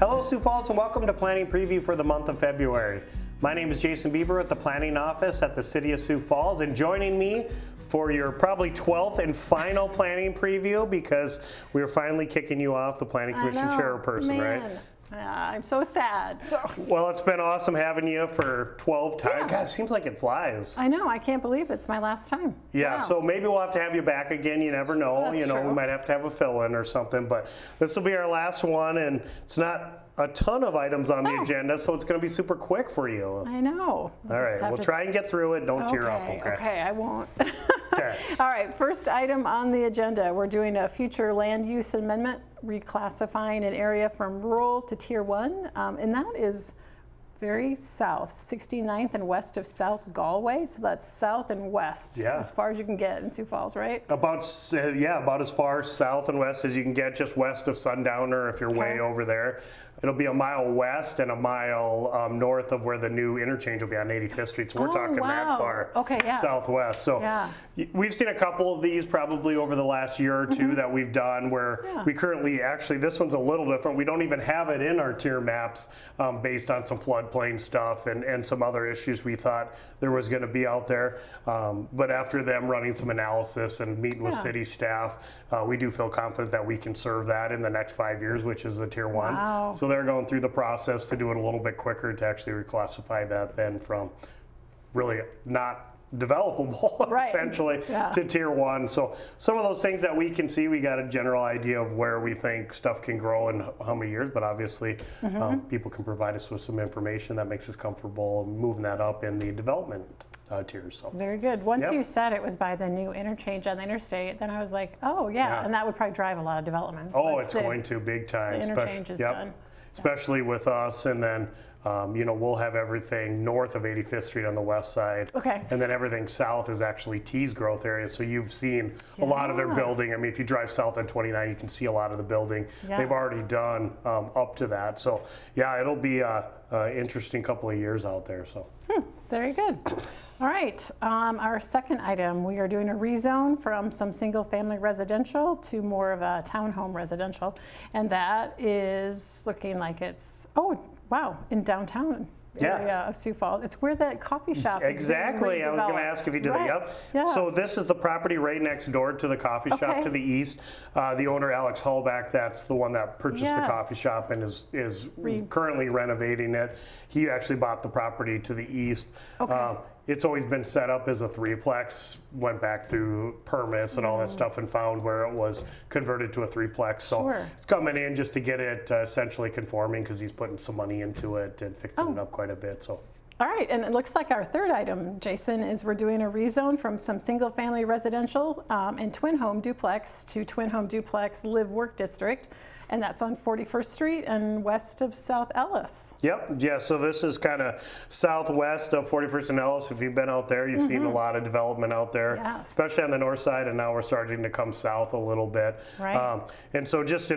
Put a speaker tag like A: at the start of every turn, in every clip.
A: Hello Sioux Falls and welcome to Planning Preview for the month of February. My name is Jason Bieber at the Planning Office at the City of Sioux Falls, and joining me for your probably 12th and final Planning Preview, because we're finally kicking you off the Planning Commission chairperson, right?
B: I'm so sad.
A: Well, it's been awesome having you for 12 times.
B: Yeah.
A: God, it seems like it flies.
B: I know, I can't believe it's my last time.
A: Yeah,
B: Wow.
A: So maybe we'll have to have you back again. You never know.
B: That's
A: true. We might have to have a fill-in or something, but this will be our last one, and it's not a ton of items on the agenda, so it's going to be super quick for you.
B: I know.
A: All right, we'll try and get through it. Don't tear up, okay?
B: Okay, I won't.
A: Okay.
B: All right, first item on the agenda, we're doing a future land use amendment, reclassifying an area from rural to Tier 1, and that is very south, 69th and west of South Galway, so that's south and west, as far as you can get in Sioux Falls, right?
A: About as far south and west as you can get, just west of Sundowner if you're way over there. It'll be a mile west and a mile north of where the new interchange will be on 85th Street, so we're talking that far southwest. So we've seen a couple of these probably over the last year or two that we've done where we currently, actually this one's a little different. We don't even have it in our tier maps based on some floodplain stuff and some other issues we thought there was going to be out there. But after them running some analysis and meeting with city staff, we do feel confident that we can serve that in the next 5 years, which is the Tier 1.
B: Wow.
A: So they're going through the process to do it a little bit quicker to actually reclassify that then from really not developable essentially to Tier 1. So some of those things that we can see, we got a general idea of where we think stuff can grow in how many years, but obviously people can provide us with some information that makes us comfortable moving that up in the development tiers. So.
B: Very good. Once you said it was by the new interchange on the interstate, then I was like, oh yeah, and that would probably drive a lot of development.
A: Oh, it's going to big time.
B: The interchange is done.
A: Especially with us, and then you know, we'll have everything north of 85th Street on the west side. Okay. And then everything south is actually T's growth area. So you've seen a lot of their building. I mean, if you drive south on 29, you can see a lot of the building they've already done up to that. So yeah, it'll be a interesting couple of years out there. So.
B: Very good. All right, our second item, we are doing a rezone from some single family residential to more of a townhome residential. And that is looking like it's, in downtown area of Sioux Falls. It's where that coffee shop is.
A: Exactly. I was going to ask if you did that. Yep. So this is the property right next door to the coffee shop to the east. The owner, Alex Hallback, that's the one that purchased the coffee shop and is currently renovating it. He actually bought the property to the east. It's always been set up as a threeplex, went back through permits and all that stuff and found where it was converted to a threeplex. So it's coming in just to get it essentially conforming, because he's putting some money into it and fixing it up quite a bit. So.
B: All right, and it looks like our third item, Jason, is we're doing a rezone from some single family residential and twin home duplex to twin home duplex live work district. And that's on 41st Street and west of South Ellis. Yep,
A: yeah, so this is kind of southwest of 41st and Ellis. If you've been out there, you've seen a lot of development out there, especially on the north side, and now we're starting to come south a little bit. Right. And so just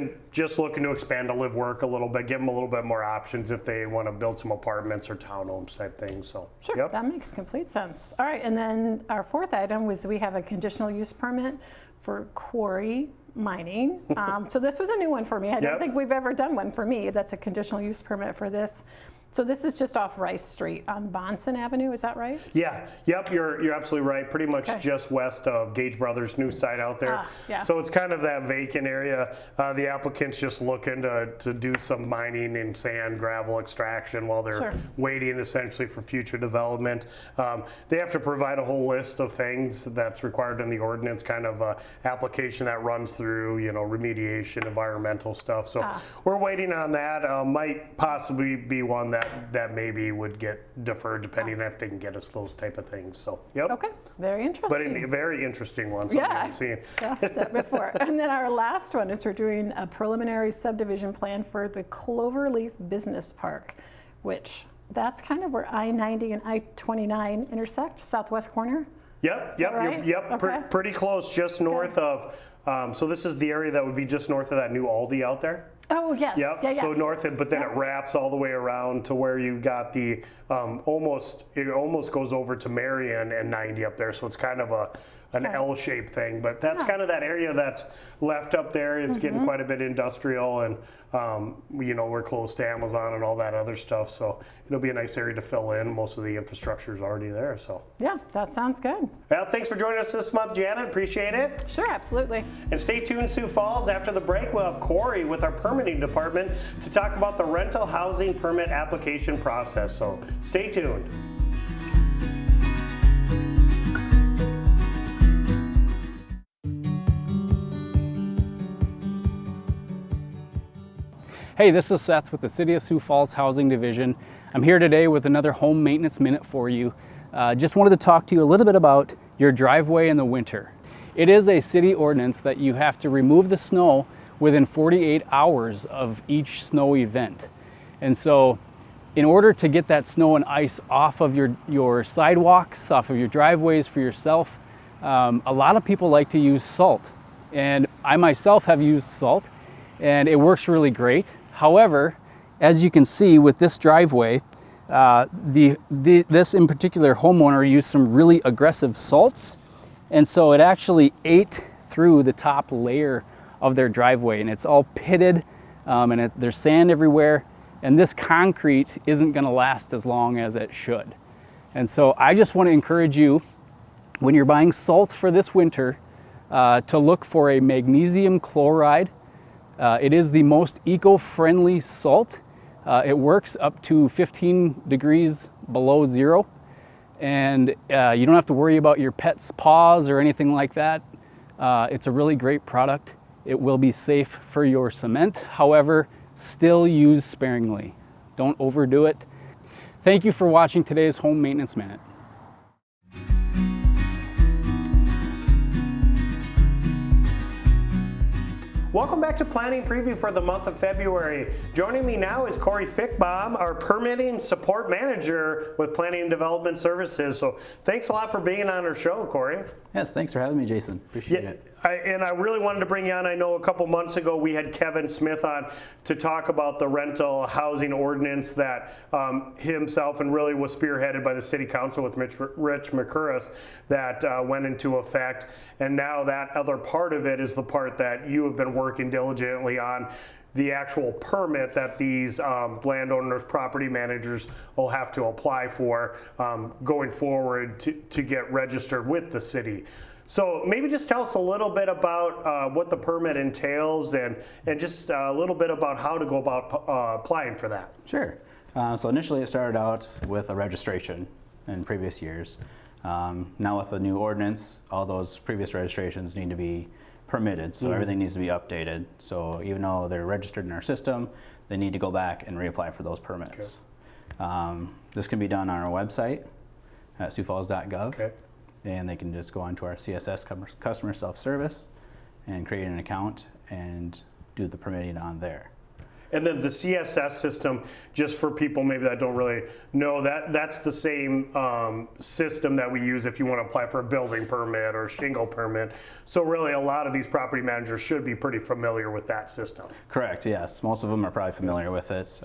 A: looking to expand to live work a little bit, give them a little bit more options if they want to build some apartments or townhomes type things. So
B: sure, that makes complete sense. All right, and then our fourth item was we have a conditional use permit for quarry mining. So this was a new one for me. I don't think we've ever done one for me. That's a conditional use permit for this. So this is just off Rice Street on Bonson Avenue, is that right?
A: Yeah, yep, you're absolutely right. Pretty much just west of Gage Brothers' new site out there. So it's kind of that vacant area. The applicant's just looking to do some mining and sand, gravel extraction while they're waiting essentially for future development. They have to provide a whole list of things that's required in the ordinance, kind of a application that runs through, you know, remediation, environmental stuff. So we're waiting on that. Might possibly be one that maybe would get deferred depending on if they can get us those type of things. So,
B: Okay, very interesting.
A: But a very interesting one, something I haven't seen.
B: That before. And then our last one is we're doing a preliminary subdivision plan for the Cloverleaf Business Park, which that's kind of where I-90 and I-29 intersect, southwest corner.
A: Pretty close, just north of, so this is the area that would be just north of that new Aldi out there.
B: Oh, yes.
A: Yep. So north, but then it wraps all the way around to where you've got the it almost goes over to Marion and 90 up there. So it's kind of an L-shaped thing, but that's kind of that area that's left up there. It's getting quite a bit industrial, and we're close to Amazon and all that other stuff, so it'll be a nice area to fill in. Most of the infrastructure is already there, so.
B: Yeah, that sounds good.
A: Well, thanks for joining us this month, Janet. Appreciate it.
B: Sure, absolutely.
A: And stay tuned, Sioux Falls. After the break, we'll have Cory with our permitting department to talk about the rental housing permit application process, so stay tuned.
C: Hey, this is Seth with the City of Sioux Falls Housing Division. I'm here today with another Home Maintenance Minute for you. Just wanted to talk to you a little bit about your driveway in the winter. It is a city ordinance that you have to remove the snow within 48 hours of each snow event. And so in order to get that snow and ice off of your sidewalks, off of your driveways for yourself, a lot of people like to use salt. And I myself have used salt, and it works really great. However, as you can see with this driveway, this in particular homeowner used some really aggressive salts, and so it actually ate through the top layer of their driveway, and it's all pitted, and there's sand everywhere, and this concrete isn't going to last as long as it should. And so I just want to encourage you, when you're buying salt for this winter, to look for a magnesium chloride. It is the most eco-friendly salt. It works up to 15 degrees below zero, and you don't have to worry about your pet's paws or anything like that. It's a really great product. It will be safe for your cement. However, still use sparingly. Don't overdo it. Thank you for watching today's Home Maintenance Minute.
A: Welcome back to Planning Preview for the month of February. Joining me now is Cory Fickbohm, our Permitting Support Manager with Planning and Development Services. So thanks a lot for being on our show, Cory.
D: Yes, thanks for having me, Jason. Appreciate it.
A: I really wanted to bring you on. I know a couple months ago we had Kevin Smith on to talk about the rental housing ordinance that himself and really was spearheaded by the City Council with Rich McCurris that went into effect. And now that other part of it is the part that you have been working diligently on, the actual permit that these landowners, property managers will have to apply for going forward to get registered with the city. So maybe just tell us a little bit about what the permit entails and just a little bit about how to go about applying for that.
D: Sure. So initially it started out with a registration in previous years. Now with the new ordinance, all those previous registrations need to be permitted, so everything needs to be updated. So even though they're registered in our system, they need to go back and reapply for those permits. Okay. This can be done on our website at siouxfalls.gov. Okay. And they can just go onto our CSS customer self-service and create an account and do the permitting on there.
A: And then the CSS system, just for people maybe that don't really know, that's the same system that we use if you want to apply for a building permit or shingle permit. So really a lot of these property managers should be pretty familiar with that system.
D: Correct, yes. Most of them are probably familiar with it.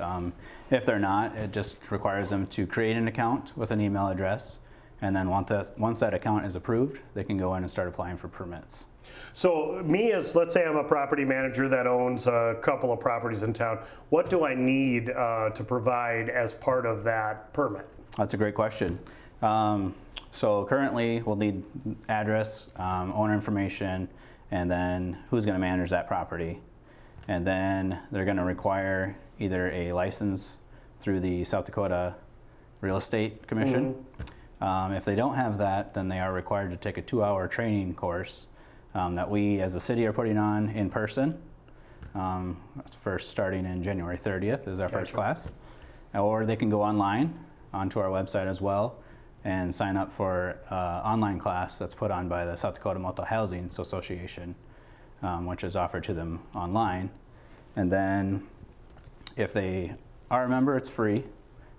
D: If they're not, it just requires them to create an account with an email address. And then once that account is approved, they can go in and start applying for permits.
A: So me as, let's say I'm a property manager that owns a couple of properties in town, what do I need to provide as part of that permit?
D: That's a great question. So currently we'll need address, owner information, and then who's going to manage that property. And then they're going to require either a license through the South Dakota Real Estate Commission. If they don't have that, then they are required to take a 2-hour training course that we as a city are putting on in person. First starting in January 30th is our first class. Or they can go online onto our website as well and sign up for an online class that's put on by the South Dakota Multi-Housing Association, which is offered to them online. And then if they are a member, it's free.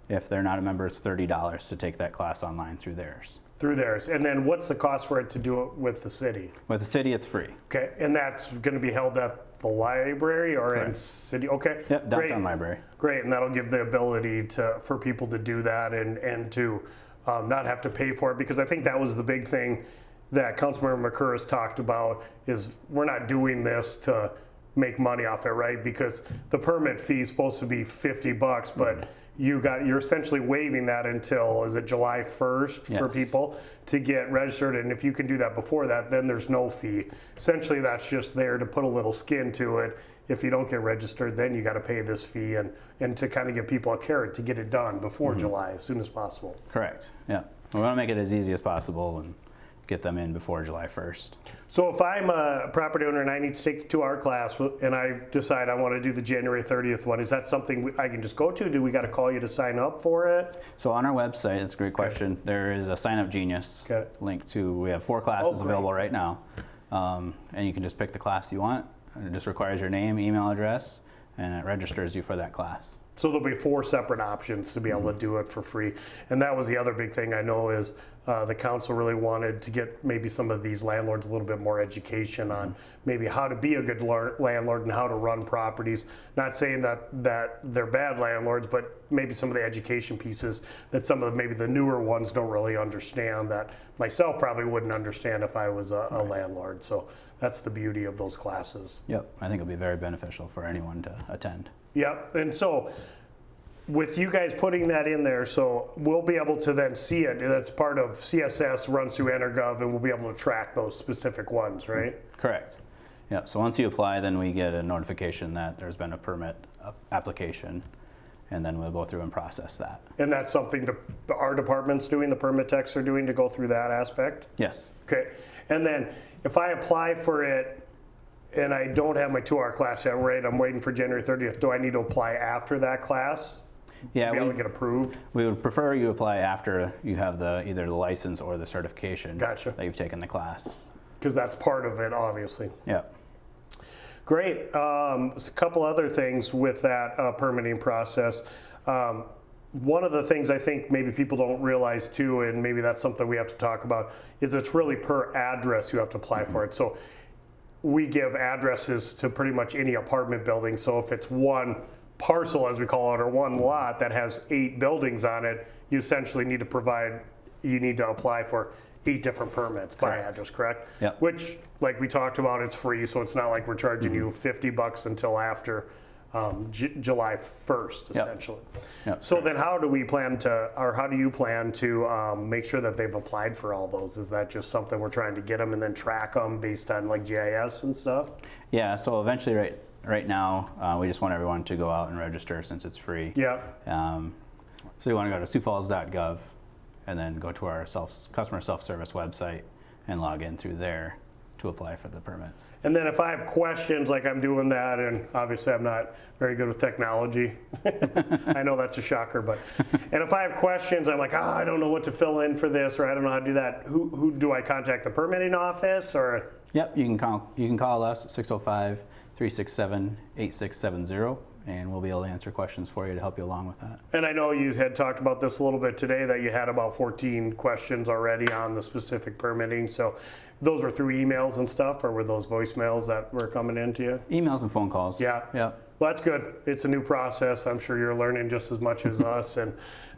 D: If they're not a member, it's $30 to take that class online through theirs.
A: Through theirs. And then what's the cost for it to do it with the city?
D: With the city, it's free.
A: Okay, and that's going to be held at the library or in city? Okay.
D: Yep, downtown library.
A: Great, and that'll give the ability for people to do that and to not have to pay for it, because I think that was the big thing that Councilmember McCurr has talked about is we're not doing this to make money off it, right? Because the permit fee is supposed to be $50, but you're essentially waiving that until, is it July 1st for
D: Yes.
A: people to get registered? And if you can do that before that, then there's no fee. Essentially, that's just there to put a little skin to it. If you don't get registered, then you got to pay this fee, and to kind of give people a carrot to get it done before July as soon as possible.
D: Correct. Yeah. We want to make it as easy as possible and get them in before July 1st.
A: So if I'm a property owner and I need to take the 2-hour class and I decide I want to do the January 30th one, is that something I can just go to? Do we got to call you to sign up for it?
D: So on our website, it's a great question. There is a Sign Up Genius
A: Okay.
D: link to, we have 4 classes
A: great.
D: available right now. And you can just pick the class you want. It just requires your name, email address, and it registers you for that class.
A: So there'll be 4 separate options to be able to do it for free. And that was the other big thing I know is the council really wanted to get maybe some of these landlords a little bit more education on maybe how to be a good landlord and how to run properties. Not saying that they're bad landlords, but maybe some of the education pieces that some of maybe the newer ones don't really understand, that myself probably wouldn't understand if I was a landlord. So that's the beauty of those classes.
D: Yep. I think it'll be very beneficial for anyone to attend.
A: Yep, and so with you guys putting that in there, so we'll be able to then see it. That's part of CSS runs through EnerGov, and we'll be able to track those specific ones, right?
D: Correct. Yeah. So once you apply, then we get a notification that there's been a permit application, and then we'll go through and process that.
A: And that's something our department's doing, the permit techs are doing to go through that aspect?
D: Yes.
A: Okay, and then if I apply for it and I don't have my 2-hour class yet, right, I'm waiting for January 30th, do I need to apply after that class
D: Yeah.
A: to be able to get approved?
D: We would prefer you apply after you have either the license or the certification
A: Gotcha.
D: that you've taken the class.
A: Because that's part of it, obviously.
D: Yeah.
A: Great. A couple other things with that permitting process. One of the things I think maybe people don't realize too, and maybe that's something we have to talk about, is it's really per address you have to apply for it. So we give addresses to pretty much any apartment building. So if it's one parcel, as we call it, or one lot that has 8 buildings on it, you essentially need to apply for 8 different permits by
D: Correct.
A: address, correct?
D: Yep.
A: Which, like we talked about, it's free, so it's not like we're charging you $50 until after July 1st, essentially.
D: Yep,
A: So then how do we plan to, or how do you plan to make sure that they've applied for all those? Is that just something we're trying to get them and then track them based on like GIS and stuff?
D: Yeah. So eventually, right now, we just want everyone to go out and register since it's free.
A: Yeah.
D: So you want to go to siouxfalls.gov and then go to our customer self-service website and log in through there to apply for the permits.
A: And then if I have questions, like I'm doing that, and obviously I'm not very good with technology. I know that's a shocker, but, and if I have questions, I'm like, I don't know what to fill in for this, or I don't know how to do that. Who do I contact, the permitting office, or?
D: Yep, you can call us at 605-367-8670, and we'll be able to answer questions for you to help you along with that.
A: And I know you had talked about this a little bit today, that you had about 14 questions already on the specific permitting. So those were through emails and stuff, or were those voicemails that were coming into you?
D: Emails and phone calls.
A: Yeah.
D: Yep.
A: Well, that's good. It's a new process. I'm sure you're learning just as much as us. And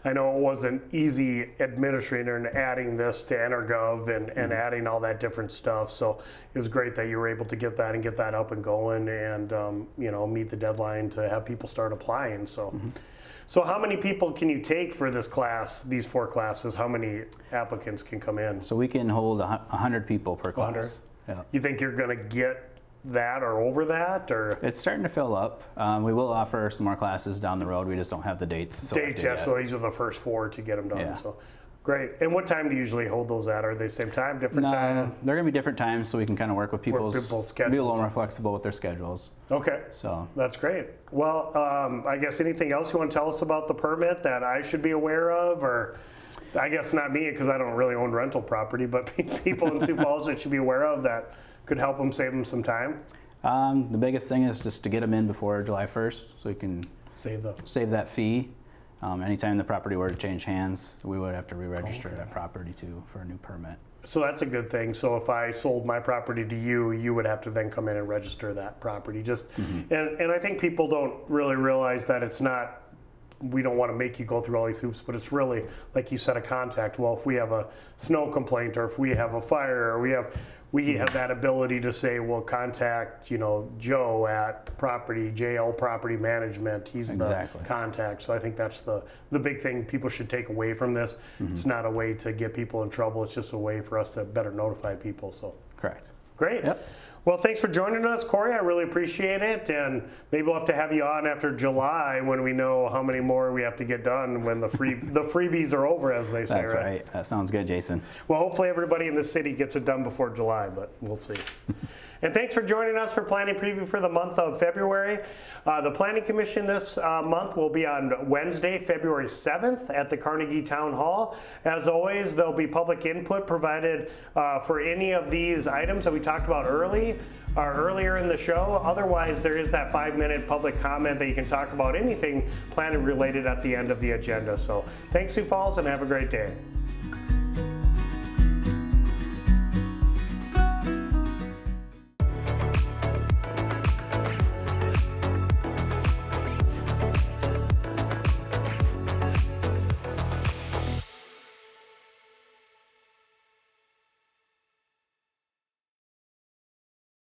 A: I know it wasn't easy administrating and adding this to EnerGov and adding all that different stuff. So it was great that you were able to get that up and going and meet the deadline to have people start applying. So. So how many people can you take for this class, these 4 classes? How many applicants can come in?
D: So we can hold 100 people per class. Yeah.
A: You think you're going to get that or over that, or?
D: It's starting to fill up. We will offer some more classes down the road. We just don't have the dates selected
A: Dates, yeah,
D: yet.
A: so these are the first 4 to get them done.
D: Yeah.
A: So great. And what time do you usually hold those at? Are they same time, different time?
D: They're going to be different times, so we can kind of work with people's Be a
A: schedules.
D: little more flexible with their schedules.
A: Okay.
D: So
A: That's great. Well, I guess anything else you want to tell us about the permit that I should be aware of, or I guess not me because I don't really own rental property, but people in Sioux Falls that should be aware of that could help them, save them some time?
D: the biggest thing is just to get them in before July 1st, so you can
A: Save
D: that fee. Anytime the property were to change hands, we would have to re-register that property too for a new permit.
A: So that's a good thing. So if I sold my property to you, you would have to then come in and register that property. And I think people don't really realize that it's not we don't want to make you go through all these hoops, but it's really, like you said, a contact. Well, if we have a snow complaint, or if we have a fire, or we have that ability to say, well, contact, Joe at JL Property Management. He's
D: Exactly.
A: the contact. So I think that's the big thing people should take away from this. It's not a way to get people in trouble. It's just a way for us to better notify people. So
D: Correct.
A: great.
D: Yep.
A: Well, thanks for joining us, Cory. I really appreciate it. And maybe we'll have to have you on after July when we know how many more we have to get done when the freebies are over, as they say.
D: That's right. That sounds good, Jason.
A: Well, hopefully everybody in the city gets it done before July, but we'll see. And thanks for joining us for Planning Preview for the month of February. The Planning Commission this month will be on Wednesday, February 7th at the Carnegie Town Hall. As always, there'll be public input provided for any of these items that we talked about earlier in the show. Otherwise, there is that 5-minute public comment that you can talk about anything planning related at the end of the agenda. So thanks, Sioux Falls, and have a great day.